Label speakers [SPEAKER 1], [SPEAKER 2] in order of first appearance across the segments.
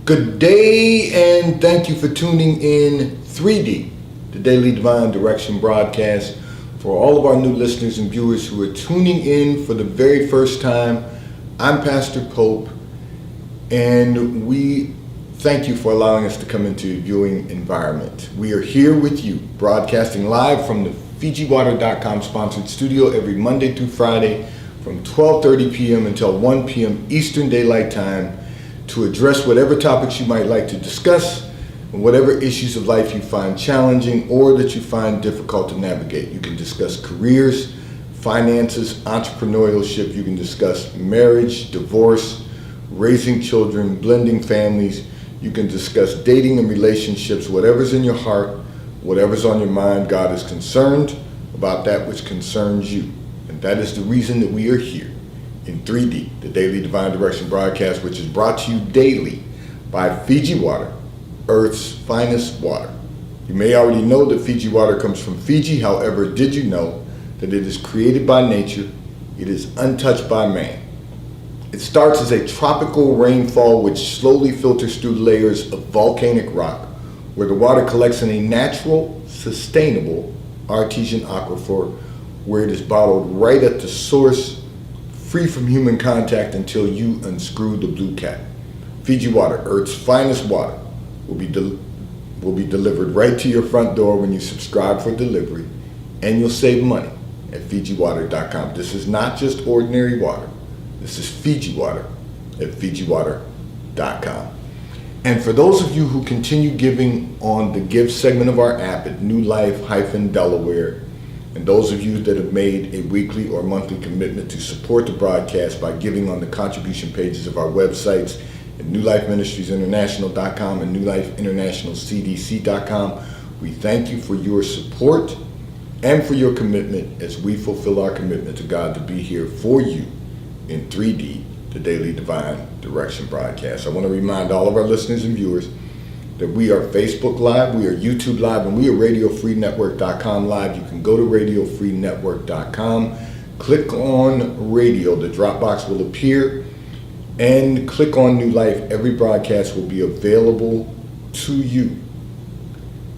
[SPEAKER 1] Good day, and thank you for tuning in 3D, the Daily Divine Direction broadcast. For all of our new listeners and viewers who are tuning in for the very first time, I'm Pastor Pope, and we thank you for allowing us to come into your viewing environment. We are here with you, broadcasting live from the FijiWater.com sponsored studio every Monday through Friday from 12:30 p.m. until 1 p.m. Eastern Daylight Time, to address whatever topics you might like to discuss and whatever issues of life you find challenging or that you find difficult to navigate. You can discuss careers, finances, entrepreneurship. You can discuss marriage, divorce, raising children, blending families. You can discuss dating and relationships. Whatever's in your heart, whatever's on your mind, God is concerned about that which concerns you. And that is the reason that we are here in 3D, the Daily Divine Direction broadcast, which is brought to you daily by Fiji Water, Earth's finest water. You may already know that Fiji water comes from Fiji. However, did you know that it is created by nature? It is untouched by man. It starts as a tropical rainfall which slowly filters through layers of volcanic rock, where the water collects in a natural, sustainable artesian aquifer, where it is bottled right at the source, free from human contact until you unscrew the blue cap. Fiji Water, Earth's finest water, will be delivered right to your front door when you subscribe for delivery, and you'll save money at FijiWater.com. This is not just ordinary water. This is Fiji Water at FijiWater.com. And for those of you who continue giving on the give segment of our app at New Life-Delaware, and those of you that have made a weekly or monthly commitment to support the broadcast by giving on the contribution pages of our websites at NewLifeMinistriesInternational.com and NewLifeInternationalCDC.com, we thank you for your support and for your commitment as we fulfill our commitment to God to be here for you in 3D, the Daily Divine Direction broadcast. I want to remind all of our listeners and viewers that we are Facebook Live, we are YouTube Live, and we are RadioFreeNetwork.com Live. You can go to RadioFreeNetwork.com, click on Radio, the drop box will appear, and click on New Life. Every broadcast will be available to you.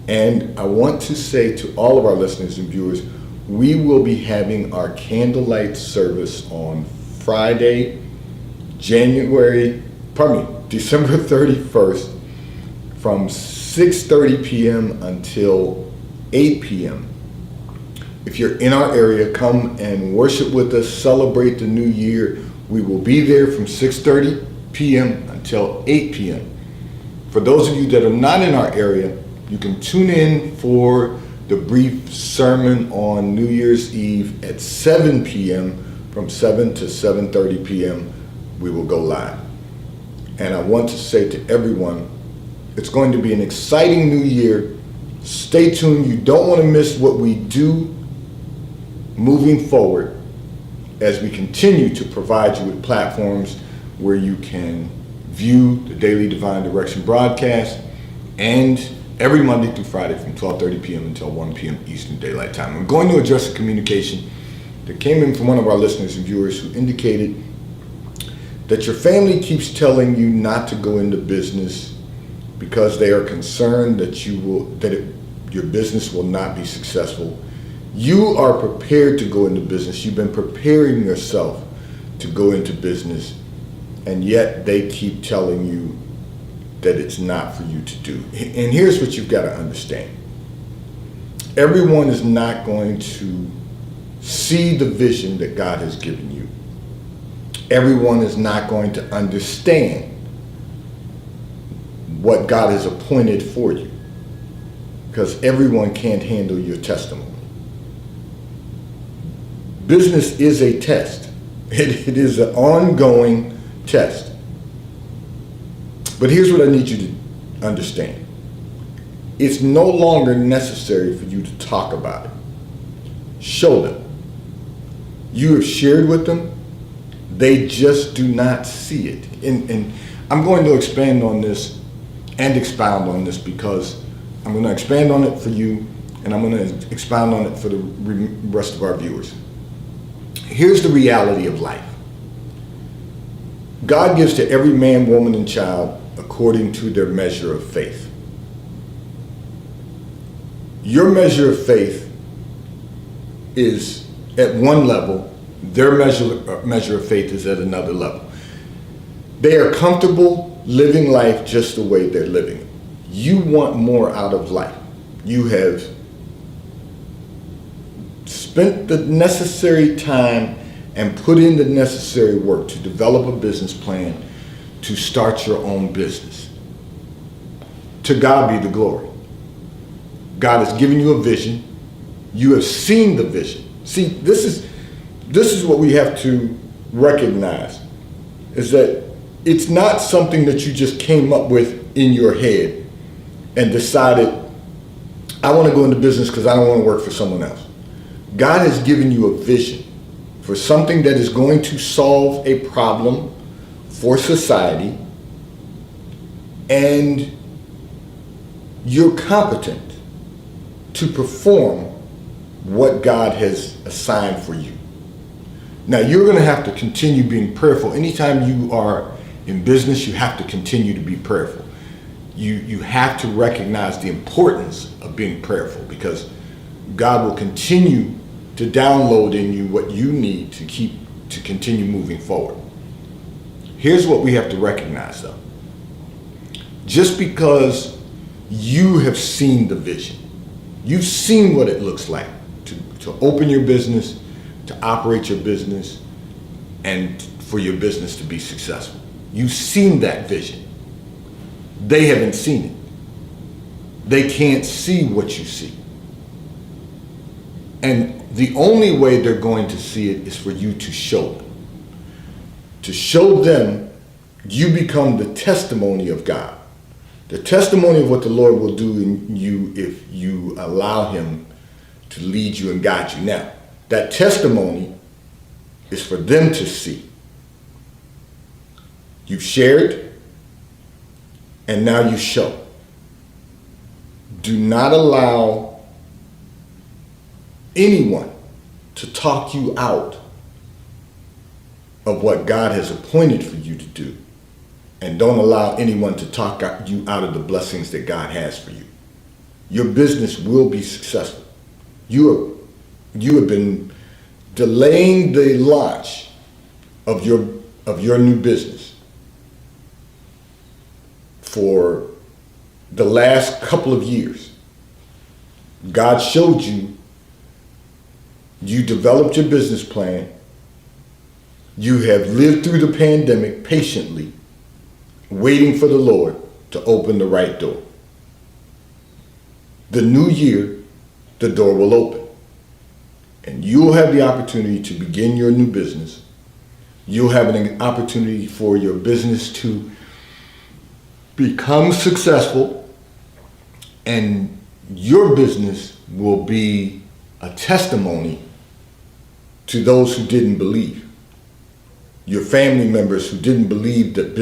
[SPEAKER 1] And I want to say to all of our listeners and viewers, we will be having our candlelight service on Friday, December 31st, from 6:30 p.m. until 8 p.m. If you're in our area, come and worship with us, celebrate the new year. We will be there from 6:30 p.m. until 8 p.m. For those of you that are not in our area, you can tune in for the brief sermon on New Year's Eve at 7 p.m. From 7 to 7:30 p.m. we will go live. And I want to say to everyone, it's going to be an exciting new year. Stay tuned. You don't want to miss what we do moving forward as we continue to provide you with platforms where you can view the Daily Divine Direction broadcast, and every Monday through Friday from 12:30 p.m. until 1 p.m. Eastern Daylight Time. I'm going to address a communication that came in from one of our listeners and viewers who indicated that your family keeps telling you not to go into business because they are concerned that your business will not be successful. You are prepared to go into business. You've been preparing yourself to go into business, and yet they keep telling you that it's not for you to do. And here's what you've got to understand. Everyone is not going to see the vision that God has given you. Everyone is not going to understand what God has appointed for you, because everyone can't handle your testimony. Business is a test. It is an ongoing test. But here's what I need you to understand. It's no longer necessary for you to talk about it. Show them. You have shared with them. They just do not see it. And I'm going to expand on this and expound on this, because I'm going to expand on it for you, and I'm going to expound on it for the rest of our viewers. Here's the reality of life. God gives to every man, woman, and child according to their measure of faith. Your measure of faith is at one level, their measure of faith is at another level. They are comfortable living life just the way they're living it. You want more out of life. You have spent the necessary time and put in the necessary work to develop a business plan to start your own business. To God be the glory. God has given you a vision. You have seen the vision. See, this is what we have to recognize, is that it's not something that you just came up with in your head and decided, I want to go into business because I don't want to work for someone else. God has given you a vision for something that is going to solve a problem for society, and you're competent to perform what God has assigned for you. Now, you're going to have to continue being prayerful. Anytime you are in business, you have to continue to be prayerful. You have to recognize the importance of being prayerful, because God will continue to download in you what you need to continue moving forward. Here's what we have to recognize, though. Just because you have seen the vision, you've seen what it looks like to open your business, to operate your business, and for your business to be successful. You've seen that vision. They haven't seen it. They can't see what you see. And the only way they're going to see it is for you to show them. To show them, you become the testimony of God. The testimony of what the Lord will do in you if you allow Him to lead you and guide you. Now, that testimony is for them to see. You've shared, and now you show. Do not allow anyone to talk you out of what God has appointed for you to do. And don't allow anyone to talk you out of the blessings that God has for you. Your business will be successful. You have been delaying the launch of your new business for the last couple of years. God showed you, you developed your business plan, you have lived through the pandemic patiently, waiting for the Lord to open the right door. The new year, the door will open. And you'll have the opportunity to begin your new business. You'll have an opportunity for your business to become successful, and your business will be a testimony to those who didn't believe. Your family members who didn't believe that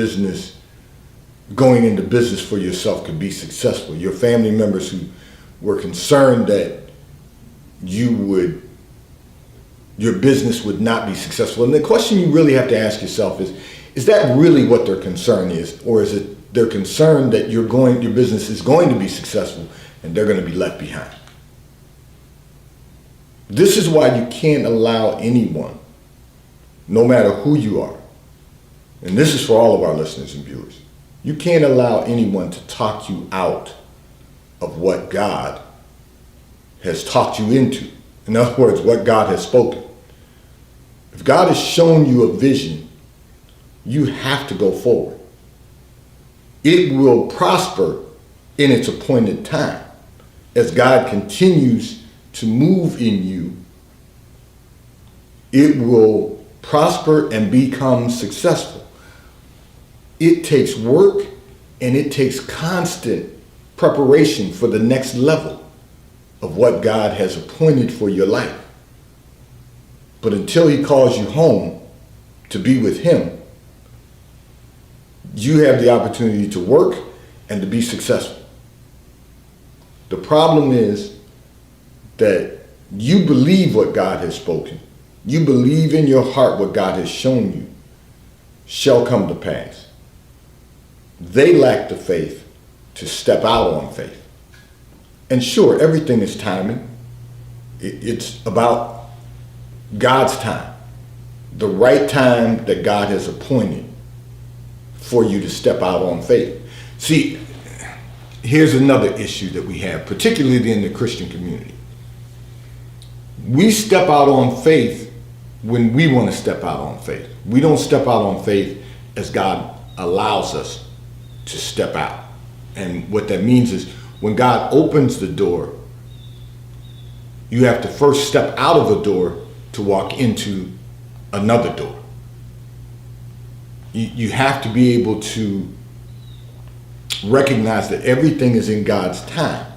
[SPEAKER 1] going into business for yourself could be successful. Your family members who were concerned that your business would not be successful. And the question you really have to ask yourself is that really what their concern is? Or is it their concern that your business is going to be successful and they're going to be left behind? This is why you can't allow anyone, no matter who you are, and this is for all of our listeners and viewers, you can't allow anyone to talk you out of what God has talked you into. In other words, what God has spoken. If God has shown you a vision, you have to go forward. It will prosper in its appointed time. As God continues to move in you, it will prosper and become successful. It takes work and it takes constant preparation for the next level of what God has appointed for your life. But until He calls you home to be with Him, you have the opportunity to work and to be successful. The problem is that you believe what God has spoken. You believe in your heart what God has shown you shall come to pass. they lack the faith to step out on faith. And sure, everything is timing. It's about God's time, the right time that God has appointed for you to step out on faith. See, here's another issue that we have, particularly in the Christian community. We step out on faith when we want to step out on faith. We don't step out on faith as God allows us to step out. And what that means is when God opens the door, you have to first step out of a door to walk into another door. You have to be able to recognize that everything is in God's time.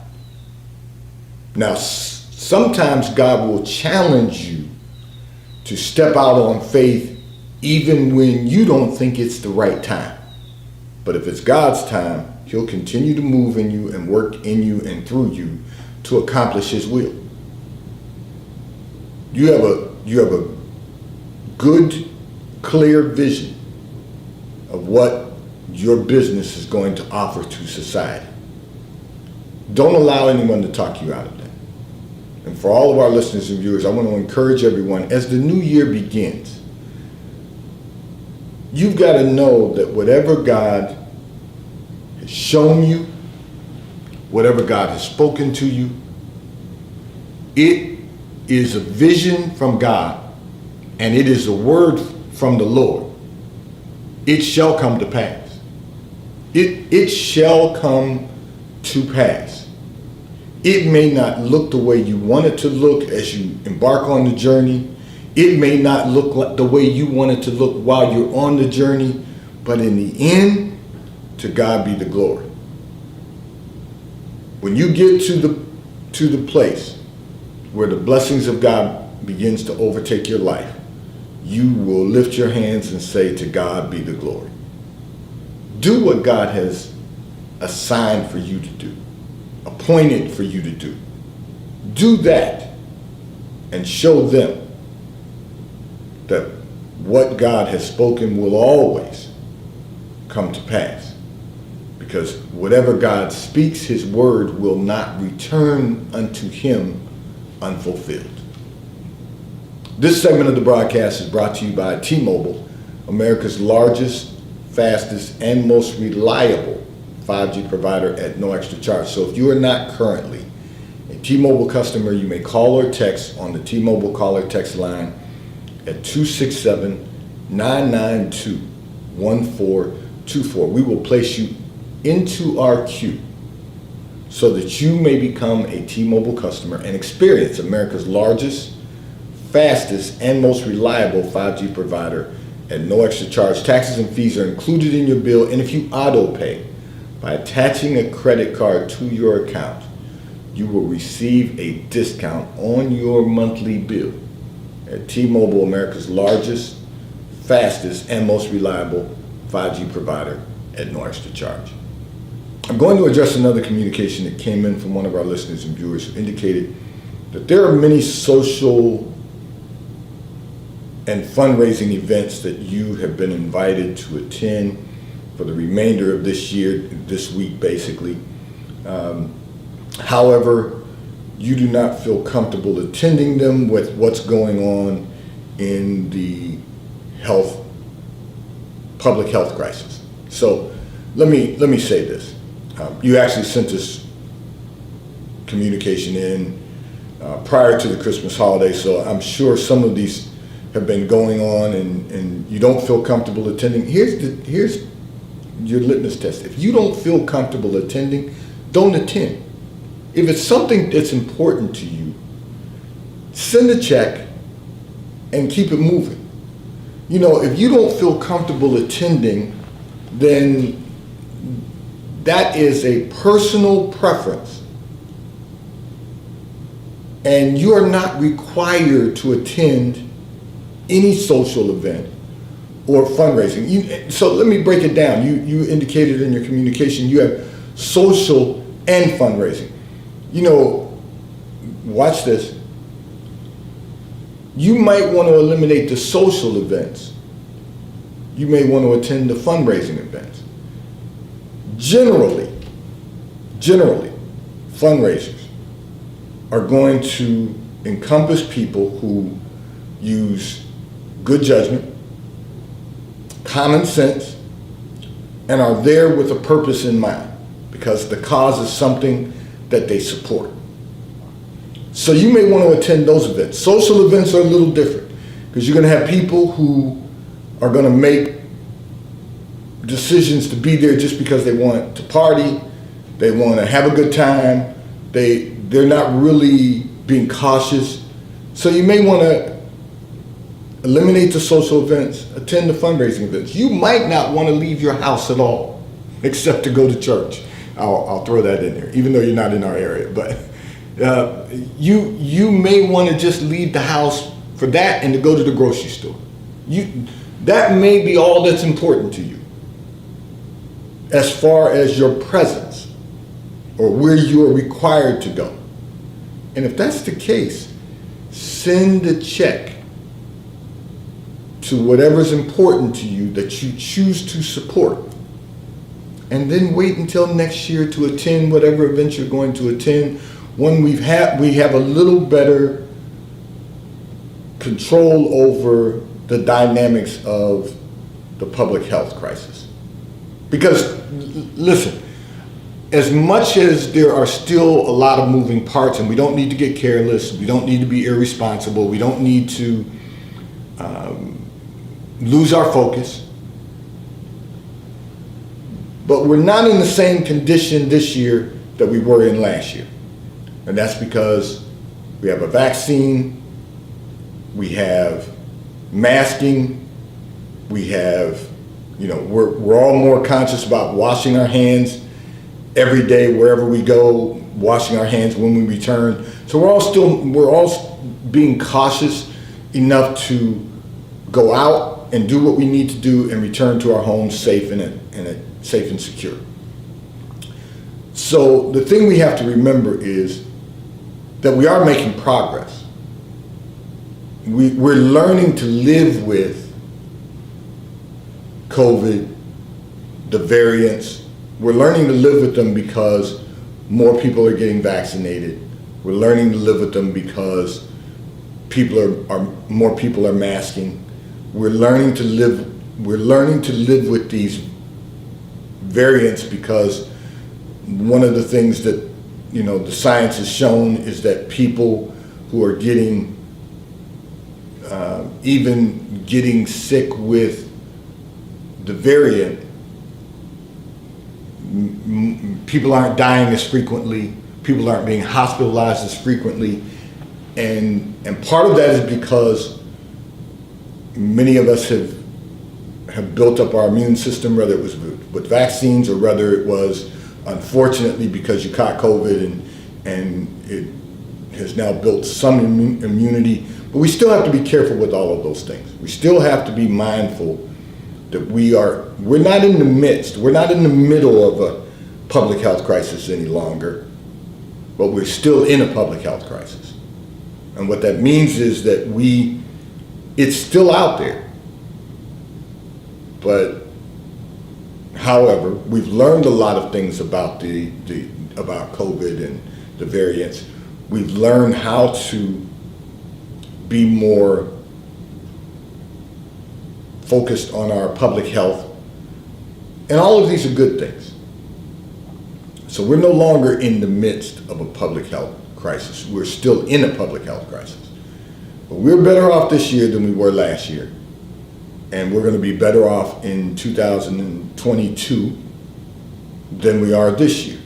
[SPEAKER 1] Now, sometimes God will challenge you to step out on faith even when you don't think it's the right time. But if it's God's time, He'll continue to move in you and work in you and through you to accomplish His will. You have a good, clear vision of what your business is going to offer to society. Don't allow anyone to talk you out of that. And for all of our listeners and viewers, I want to encourage everyone, as the new year begins, you've got to know that whatever God has shown you, whatever God has spoken to you, it is a vision from God, and it is a word from the Lord. It shall come to pass. It shall come to pass. It may not look the way you want it to look as you embark on the journey. It may not look like the way you want it to look while you're on the journey, but in the end, to God be the glory. When you get to the place where the blessings of God begins to overtake your life, you will lift your hands and say, to God be the glory. Do what God has assigned for you to do, appointed for you to do. Do that and show them that what God has spoken will always come to pass. Because whatever God speaks, His word will not return unto Him unfulfilled. This segment of the broadcast is brought to you by T-Mobile, America's largest, fastest, and most reliable 5G provider at no extra charge. So if you are not currently a T-Mobile customer, you may call or text on the T-Mobile call or text line at 267-992-1424. We will place you into our queue so that you may become a T-Mobile customer and experience America's largest, fastest, and most reliable 5G provider at no extra charge. Taxes and fees are included in your bill, and if you auto pay by attaching a credit card to your account, you will receive a discount on your monthly bill at T-Mobile, America's largest, fastest, and most reliable 5G provider at no extra charge. I'm going to address another communication that came in from one of our listeners and viewers who indicated that there are many social and fundraising events that you have been invited to attend for the remainder of this year, this week basically. However, you do not feel comfortable attending them with what's going on in the public health crisis. So let me say this. You actually sent this communication in prior to the Christmas holiday, so I'm sure some of these have been going on and you don't feel comfortable attending. Here's your litmus test. If you don't feel comfortable attending, don't attend. If it's something that's important to you, send a check and keep it moving. You know, if you don't feel comfortable attending, then that is a personal preference. And you are not required to attend any social event or fundraising. So let me break it down. You indicated in your communication you have social and fundraising. You know, watch this. You might want to eliminate the social events. You may want to attend the fundraising events. generally, fundraisers are going to encompass people who use good judgment, common sense, and are there with a purpose in mind because the cause is something that they support. So you may want to attend those events. Social events are a little different because you're going to have people who are going to make decisions to be there just because they want to party, they want to have a good time, they're not really being cautious. So you may want to eliminate the social events, attend the fundraising events. You might not want to leave your house at all, except to go to church. I'll throw that in there, even though you're not in our area. But you may want to just leave the house for that and to go to the grocery store. That may be all that's important to you as far as your presence or where you are required to go. And if that's the case, send a check to whatever's important to you that you choose to support. And then wait until next year to attend whatever event you're going to attend when we have a little better control over the dynamics of the public health crisis. Because, listen, as much as there are still a lot of moving parts, and we don't need to get careless, we don't need to be irresponsible, we don't need to lose our focus, but we're not in the same condition this year that we were in last year. And that's because we have a vaccine, we have masking, we have, we're all more conscious about washing our hands every day wherever we go, washing our hands when we return. So we're all being cautious enough to go out and do what we need to do and return to our homes safe and safe and secure. So the thing we have to remember is that we are making progress. We're learning to live with COVID, the variants. We're learning to live with them because more people are getting vaccinated. We're learning to live with them because more people are masking. We're learning to live with these variants because one of the things that the science has shown is that people who are getting even getting sick with the variant, people aren't dying as frequently, people aren't being hospitalized as frequently, and part of that is because many of us have built up our immune system, whether it was with vaccines or whether it was unfortunately because you caught COVID and it has now built some immunity. But we still have to be careful with all of those things. We still have to be mindful that we're not in the midst, we're not in the middle of a public health crisis any longer, but we're still in a public health crisis. And what that means is that it's still out there. But however, we've learned a lot of things about about COVID and the variants. We've learned how to be more focused on our public health. And all of these are good things. So we're no longer in the midst of a public health crisis. We're still in a public health crisis. But we're better off this year than we were last year. And we're going to be better off in 2022 than we are this year.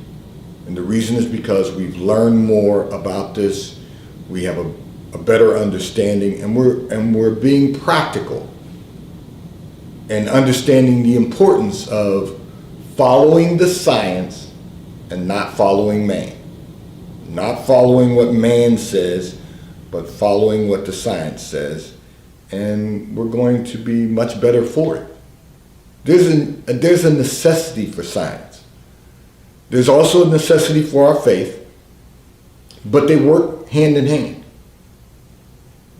[SPEAKER 1] And the reason is because we've learned more about this. We have a better understanding, and we're being practical and understanding the importance of following the science and not following man. Not following what man says, but following what the science says. And we're going to be much better for it. There's a necessity for science. There's also a necessity for our faith, but they work hand in hand.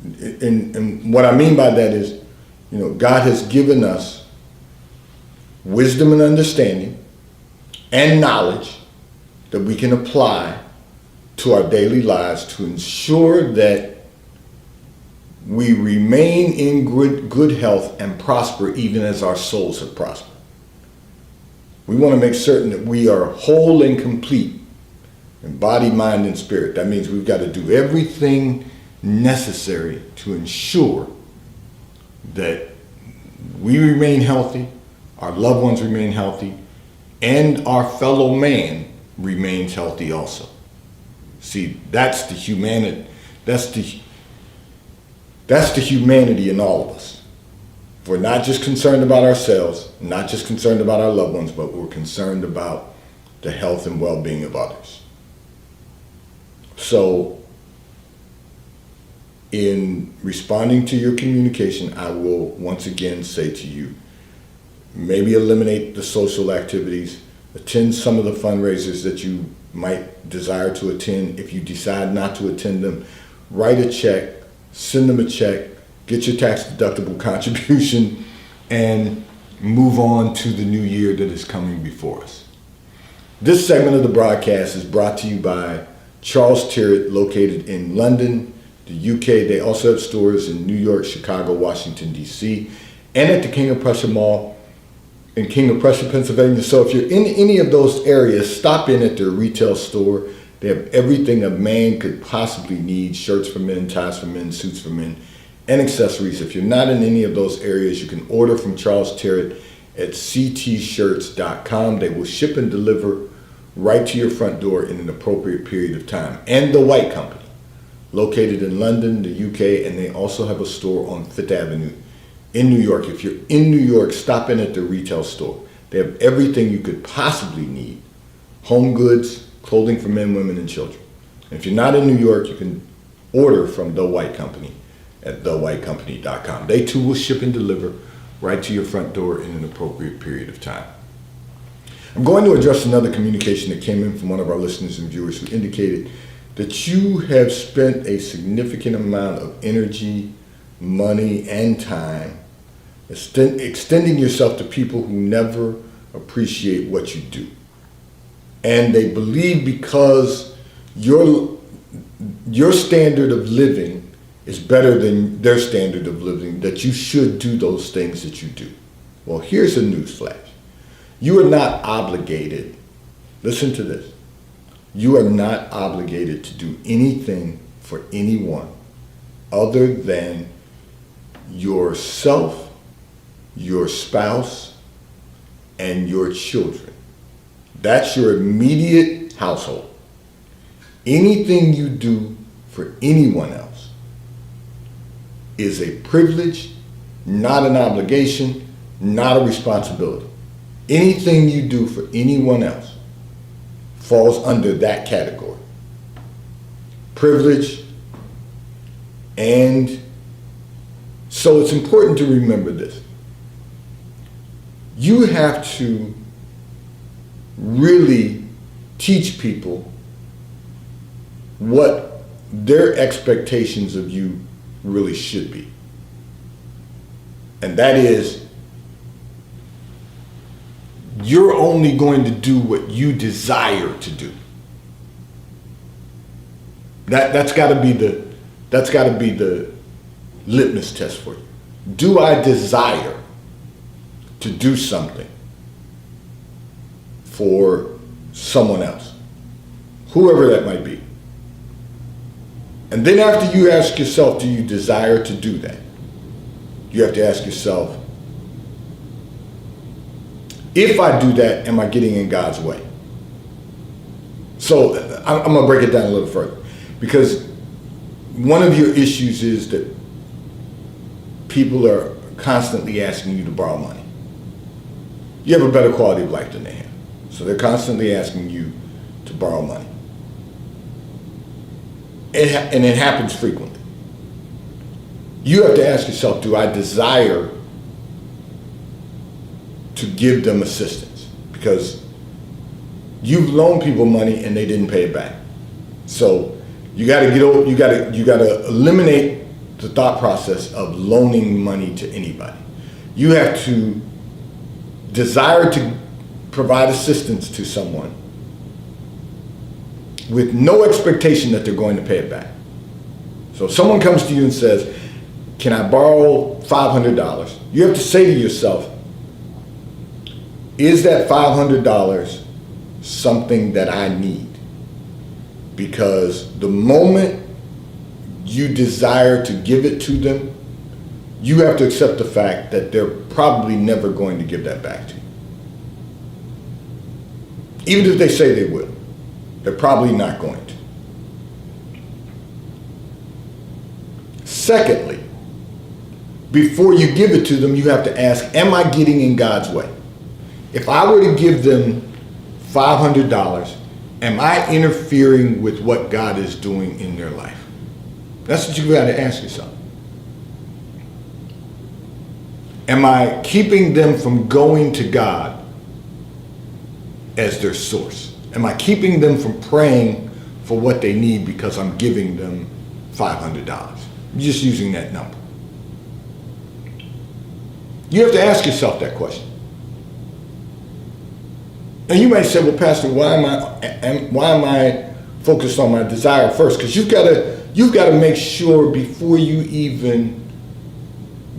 [SPEAKER 1] And what I mean by that is, God has given us wisdom and understanding and knowledge that we can apply to our daily lives to ensure that we remain in good health and prosper even as our souls have prospered. We want to make certain that we are whole and complete in body, mind, and spirit. That means we've got to do everything necessary to ensure that we remain healthy, our loved ones remain healthy, and our fellow man remains healthy also. See, that's the humanity. That's the humanity in all of us. We're not just concerned about ourselves, not just concerned about our loved ones, but we're concerned about the health and well-being of others. So, in responding to your communication, I will once again say to you, maybe eliminate the social activities, attend some of the fundraisers that you might desire to attend. If you decide not to attend them, write a check, send them a check, get your tax deductible contribution, and move on to the new year that is coming before us. This segment of the broadcast is brought to you by Charles Tyrwhitt, located in London, the UK. They also have stores in New York, Chicago, Washington, D.C., and at the King of Prussia Mall in King of Prussia, Pennsylvania. So if you're in any of those areas, stop in at their retail store. They have everything a man could possibly need: shirts for men, ties for men, suits for men, and accessories. If you're not in any of those areas, you can order from Charles Tyrwhitt at ctshirts.com. They will ship and deliver right to your front door in an appropriate period of time. And The White Company, located in London, the UK, and they also have a store on Fifth Avenue in New York. If you're in New York, stop in at the retail store. They have everything you could possibly need: home goods, clothing for men, women, and children. And if you're not in New York, you can order from The White Company at thewhitecompany.com. They too will ship and deliver right to your front door in an appropriate period of time. I'm going to address another communication that came in from one of our listeners and viewers who indicated that you have spent a significant amount of energy, money, and time extending yourself to people who never appreciate what you do. And they believe because your standard of living is better than their standard of living, that you should do those things that you do. Well, here's a news flash. You are not obligated, listen to this, you are not obligated to do anything for anyone other than yourself, your spouse, and your children. That's your immediate household. Anything you do for anyone else is a privilege, not an obligation, not a responsibility. Anything you do for anyone else falls under that category. Privilege. And so it's important to remember this. You have to really teach people what their expectations of you really should be. And that is, you're only going to do what you desire to do. That's got to be the litmus test for you. Do I desire to do something for someone else, whoever that might be? And then after you ask yourself, do you desire to do that? You have to ask yourself, if I do that, am I getting in God's way? So I'm going to break it down a little further, because one of your issues is that people are constantly asking you to borrow money. You have a better quality of life than they have, so they're constantly asking you to borrow money. And it happens frequently. You have to ask yourself, do I desire to give them assistance? Because you've loaned people money and they didn't pay it back. So you got to get over, you got to eliminate the thought process of loaning money to anybody. You have to desire to provide assistance to someone with no expectation that they're going to pay it back. So if someone comes to you and says, can I borrow $500? You have to say to yourself, is that $500 something that I need? Because the moment you desire to give it to them, you have to accept the fact that they're probably never going to give that back to you. Even if they say they will, they're probably not going to. Secondly, before you give it to them, you have to ask, am I getting in God's way? If I were to give them $500, am I interfering with what God is doing in their life? That's what you've got to ask yourself. Am I keeping them from going to God as their source? Am I keeping them from praying for what they need because I'm giving them $500? I'm just using that number. You have to ask yourself that question. And you might say, well, Pastor, why am I focused on my desire first? Because you've got to make sure before you even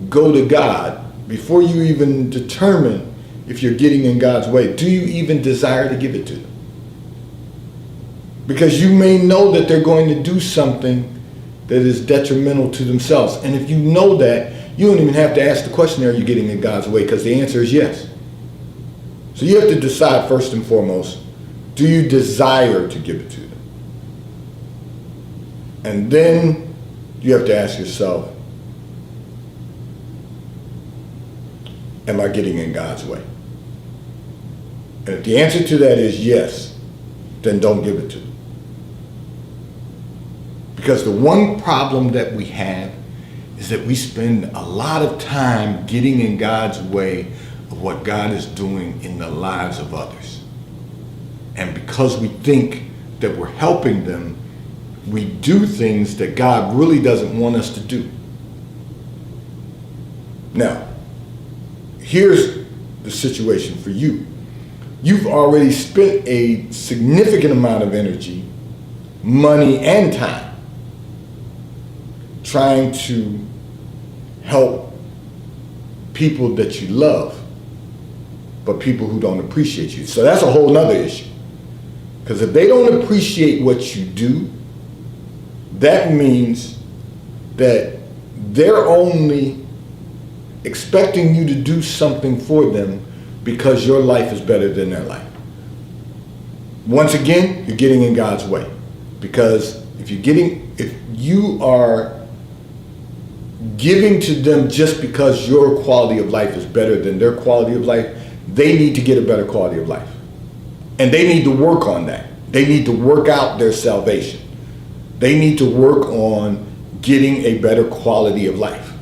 [SPEAKER 1] go to God, before you even determine if you're getting in God's way, do you even desire to give it to them? Because you may know that they're going to do something that is detrimental to themselves. And if you know that, you don't even have to ask the question, are you getting in God's way? Because the answer is yes. So you have to decide first and foremost, do you desire to give it to them? And then you have to ask yourself, am I getting in God's way? And if the answer to that is yes, then don't give it to them. Because the one problem that we have is that we spend a lot of time getting in God's way of what God is doing in the lives of others. And because we think that we're helping them, we do things that God really doesn't want us to do. Now, here's the situation for you. You've already spent a significant amount of energy, money, and time trying to help people that you love, but people who don't appreciate you. So that's a whole nother issue. Because if they don't appreciate what you do, that means that they're only expecting you to do something for them because your life is better than their life. Once again, you're getting in God's way. Because if you are giving to them just because your quality of life is better than their quality of life, they need to get a better quality of life. And they need to work on that. They need to work out their salvation. They need to work on getting a better quality of life.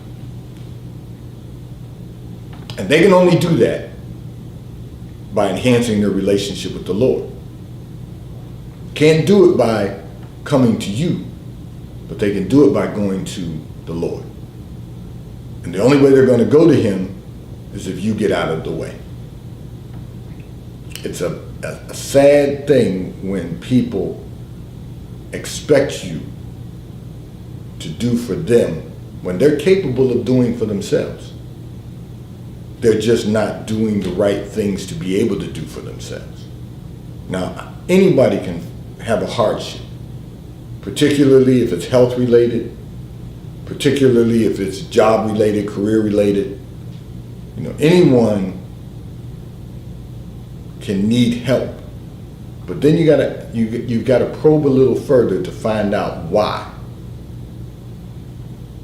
[SPEAKER 1] And they can only do that by enhancing their relationship with the Lord. Can't do it by coming to you, but they can do it by going to the Lord. And the only way they're going to go to him is if you get out of the way. It's a sad thing when people expect you to do for them when they're capable of doing for themselves. They're just not doing the right things to be able to do for themselves. Now, anybody can have a hardship, particularly if it's health related, particularly if it's job related, career related. You know, anyone can need help, but then you've got to probe a little further to find out why.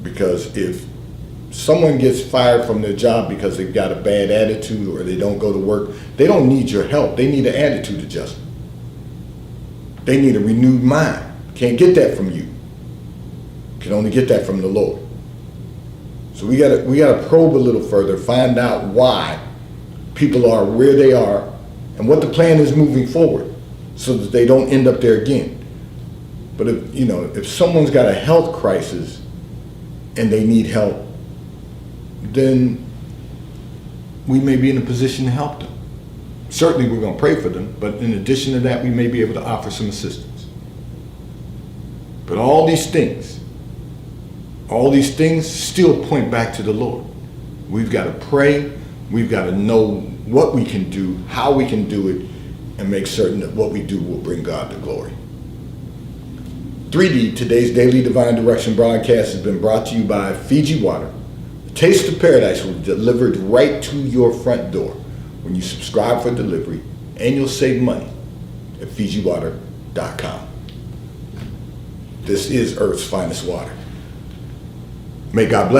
[SPEAKER 1] Because if someone gets fired from their job because they've got a bad attitude or they don't go to work, they don't need your help. They need an attitude adjustment. They need a renewed mind. Can't get that from you. Can only get that from the Lord. So we gotta probe a little further, find out why people are where they are and what the plan is moving forward so that they don't end up there again. But if someone's got a health crisis and they need help, then we may be in a position to help them. Certainly we're going to pray for them, but in addition to that, we may be able to offer some assistance. But all these things still point back to the Lord. We've got to pray. We've got to know what we can do, how we can do it, and make certain that what we do will bring God the glory. 3D, today's Daily Divine Direction broadcast has been brought to you by Fiji Water. The Taste of Paradise will be delivered right to your front door when you subscribe for delivery, and you'll save money at FijiWater.com. This is Earth's finest water. May God bless.